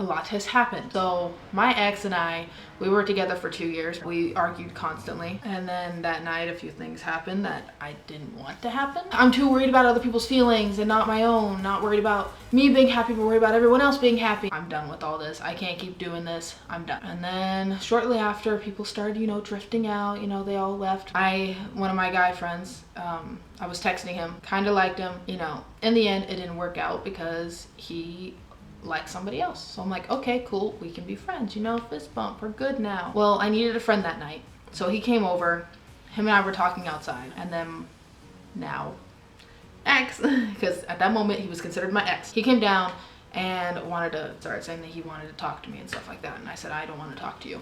a lot has happened. So my ex and I, we were together for 2 years. We argued constantly. And then that night, a few things happened that I didn't want to happen. I'm too worried about other people's feelings and not my own. Not worried about me being happy, but worried about everyone else being happy. I'm done with all this. I can't keep doing this. I'm done. And then shortly after, people started, you know, drifting out. You know, they all left. One of my guy friends, I was texting him, kind of liked him. You know, in the end, it didn't work out because he like somebody else. So I'm like, okay, cool, we can be friends, you know, fist bump, we're good now. Well, I needed a friend that night, so he came over. Him and I were talking outside, and then now ex, because at that moment he was considered my ex. He came down and wanted to start saying that he wanted to talk to me and stuff like that, and I said, I don't want to talk to you.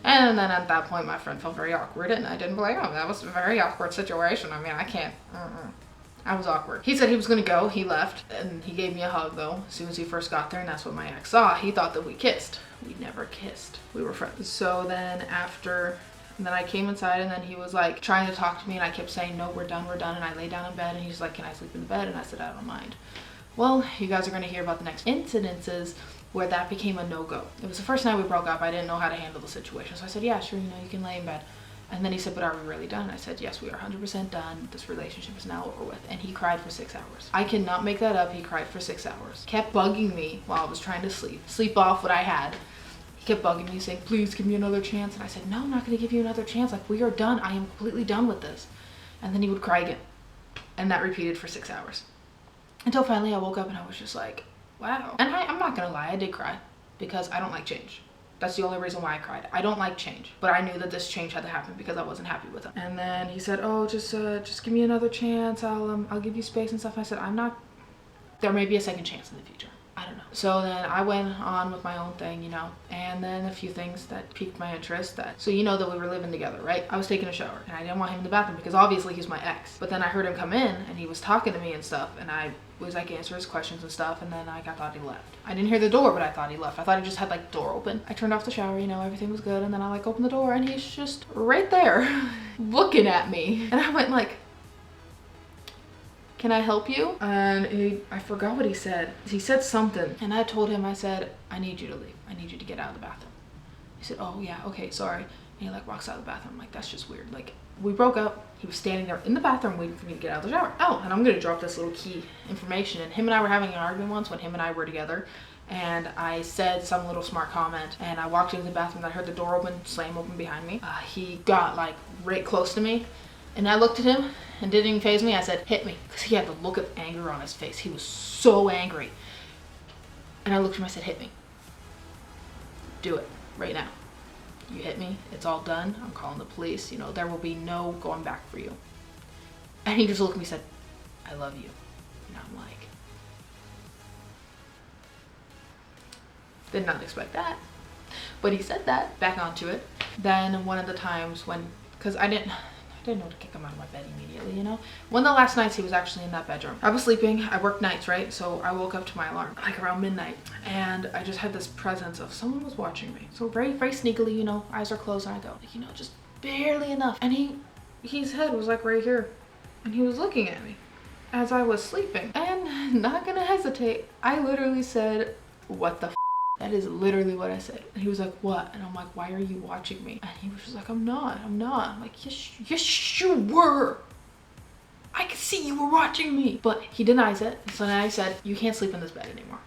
And then at that point my friend felt very awkward, and I didn't blame him. That was a very awkward situation. I mean, I can't, I was awkward. He said he was gonna go, he left, and he gave me a hug though, as soon as he first got there, and that's what my ex saw. He thought that we kissed. We never kissed. We were friends. So then and then I came inside, and then he was like trying to talk to me, and I kept saying, no, we're done, and I lay down in bed, and he's like, can I sleep in the bed? And I said, I don't mind. Well, you guys are gonna hear about the next incidences where that became a no-go. It was the first night we broke up. I didn't know how to handle the situation, so I said, yeah, sure, you know, you can lay in bed. And then he said, but are we really done? And I said, yes, we are 100% done. This relationship is now over with. And he cried for 6 hours. I cannot make that up. He cried for 6 hours. Kept bugging me while I was trying to sleep off what I had. He kept bugging me, saying, please give me another chance. And I said, no, I'm not gonna give you another chance. Like, we are done. I am completely done with this. And then he would cry again. And that repeated for 6 hours. Until finally I woke up and I was just like, wow. And I'm not gonna lie, I did cry because I don't like change. That's the only reason why I cried. I don't like change, but I knew that this change had to happen because I wasn't happy with him. And then he said, oh, just give me another chance. I'll give you space and stuff. I said, there may be a second chance in the future. I don't know. So then I went on with my own thing, you know, and then a few things that piqued my interest. So you know that we were living together, right? I was taking a shower and I didn't want him in the bathroom because obviously he's my ex. But then I heard him come in and he was talking to me and stuff, and I was like answering his questions and stuff, and then I thought he left. I didn't hear the door, but I thought he left. I thought he just had like the door open. I turned off the shower, you know, everything was good, and then I like opened the door and he's just right there looking at me. And I went like, can I help you? And I forgot what he said. He said something, and I told him, I said, I need you to leave. I need you to get out of the bathroom. He said, oh yeah, okay, sorry. And he like walks out of the bathroom. I'm like, that's just weird. Like, we broke up. He was standing there in the bathroom waiting for me to get out of the shower. Oh, and I'm gonna drop this little key information. And him and I were having an argument once when him and I were together, and I said some little smart comment, and I walked into the bathroom and I heard the door slam open behind me. He got like right close to me, and I looked at him and didn't even faze me. I said, hit me, because he had the look of anger on his face. He was so angry. And I looked at him, I said, hit me. Do it right now. You hit me, it's all done. I'm calling the police. You know, there will be no going back for you. And he just looked at me and said, I love you. And I'm like, did not expect that. But he said that. Back onto it. Then one of the times when, because I didn't know to kick him out of my bed immediately, you know? One of the last nights he was actually in that bedroom. I was sleeping, I worked nights, right? So I woke up to my alarm, like around midnight, and I just had this presence of someone was watching me. So very, very sneakily, you know, eyes are closed, and I go, like, you know, just barely enough. And his head was like right here, and he was looking at me as I was sleeping. And not gonna hesitate, I literally said, what the f? That is literally what I said. And he was like, what? And I'm like, why are you watching me? And he was just like, I'm not. I'm like, yes, you were. I could see you were watching me. But he denies it. So then I said, you can't sleep in this bed anymore.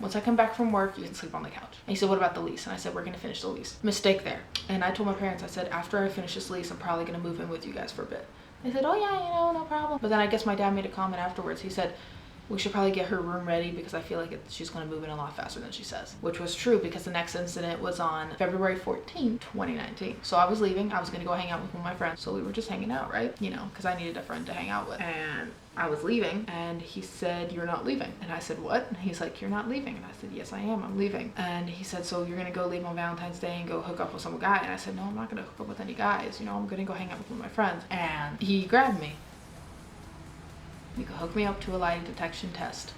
Once I come back from work, you can sleep on the couch. And he said, what about the lease? And I said, we're gonna finish the lease. Mistake there. And I told my parents, I said, after I finish this lease, I'm probably gonna move in with you guys for a bit. They said, oh yeah, you know, no problem. But then I guess my dad made a comment afterwards. He said, we should probably get her room ready because I feel like she's going to move in a lot faster than she says. Which was true because the next incident was on February 14, 2019. So I was leaving. I was going to go hang out with one of my friends. So we were just hanging out, right? You know, because I needed a friend to hang out with. And I was leaving and he said, you're not leaving. And I said, what? And he's like, you're not leaving. And I said, yes, I am. I'm leaving. And he said, so you're going to go leave on Valentine's Day and go hook up with some guy? And I said, no, I'm not going to hook up with any guys. You know, I'm going to go hang out with one of my friends. And he grabbed me. You can hook me up to a lie detection test.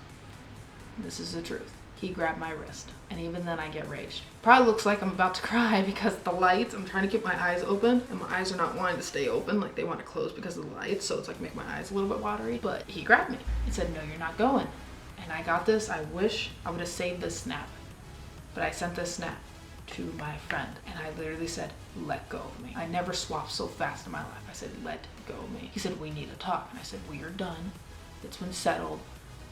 This is the truth. He grabbed my wrist, and even then I get raged. Probably looks like I'm about to cry because the lights, I'm trying to keep my eyes open, and my eyes are not wanting to stay open, like they want to close because of the lights, so it's like make my eyes a little bit watery. But he grabbed me and said, no, you're not going. And I got this. I wish I would have saved this snap. But I sent this snap to my friend and I literally said, let go of me. I never swapped so fast in my life. I said, let go of me. He said, we need to talk. And I said, we are done. It's been settled.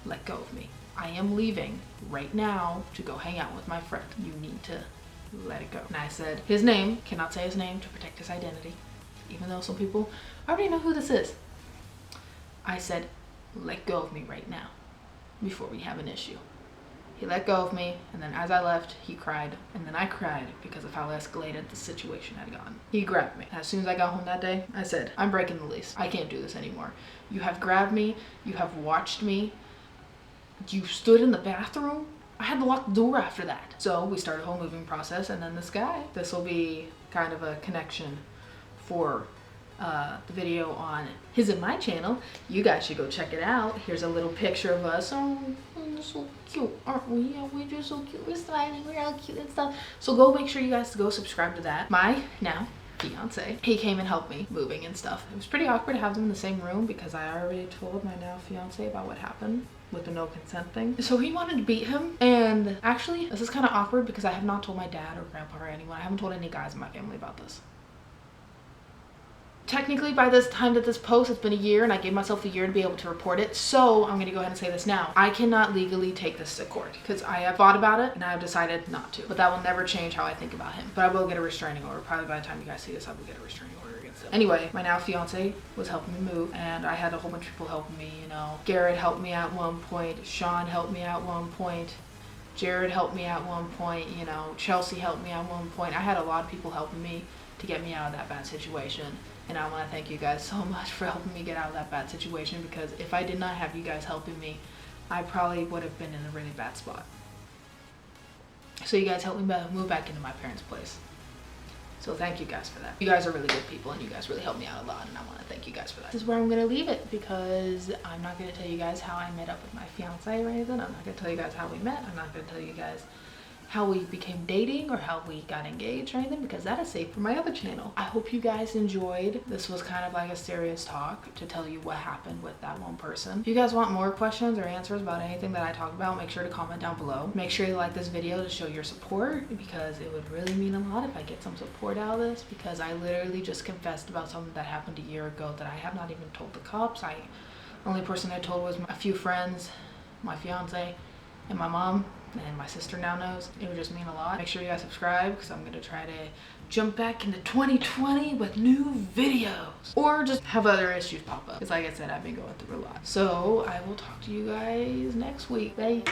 Let go of me. I am leaving right now to go hang out with my friend. You need to let it go. And I said his name, cannot say his name to protect his identity, even though some people already know who this is. I said, let go of me right now before we have an issue. He let go of me, and then as I left, he cried, and then I cried because of how escalated the situation had gotten. He grabbed me. As soon as I got home that day, I said, I'm breaking the lease. I can't do this anymore. You have grabbed me, you have watched me, you stood in the bathroom. I had to lock the door after that. So we started a whole moving process, and then this guy, this will be kind of a connection for the video on his and my channel. You guys should go check it out. Here's a little picture of us. Oh, we're so cute, aren't we? Yeah, we're just so cute. We're smiling, we're all cute and stuff. So go make sure you guys go subscribe to that. My now fiance, he came and helped me moving and stuff. It was pretty awkward to have them in the same room because I already told my now fiance about what happened with the no consent thing. So he wanted to beat him, and actually this is kind of awkward because I have not told my dad or grandpa or anyone. I haven't told any guys in my family about this. Technically, by this time that this post, it's been a year, and I gave myself a year to be able to report it. So I'm gonna go ahead and say this now. I cannot legally take this to court because I have thought about it and I have decided not to. But that will never change how I think about him. But I will get a restraining order. Probably by the time you guys see this, I will get a restraining order against him. Anyway, my now fiance was helping me move, and I had a whole bunch of people helping me, you know. Garrett helped me at one point. Sean helped me at one point. Jared helped me at one point, you know. Chelsea helped me at one point. I had a lot of people helping me to get me out of that bad situation. And I want to thank you guys so much for helping me get out of that bad situation, because if I did not have you guys helping me, I probably would have been in a really bad spot. So you guys helped me move back into my parents' place. So thank you guys for that. You guys are really good people, and you guys really helped me out a lot, and I want to thank you guys for that. This is where I'm going to leave it, because I'm not going to tell you guys how I met up with my fiance or anything. I'm not going to tell you guys how we met. I'm not going to tell you guys how we became dating or how we got engaged or anything, because that is safe for my other channel. I hope you guys enjoyed. This was kind of like a serious talk to tell you what happened with that one person. If you guys want more questions or answers about anything that I talk about, make sure to comment down below. Make sure you like this video to show your support, because it would really mean a lot if I get some support out of this, because I literally just confessed about something that happened a year ago that I have not even told the cops. The only person I told was a few friends, my fiance, and my mom. And my sister now knows. It would just mean a lot. Make sure you guys subscribe, because I'm gonna try to jump back into 2020 with new videos, or just have other issues pop up, because like I said, I've been going through a lot. So I will talk to you guys next week. Bye.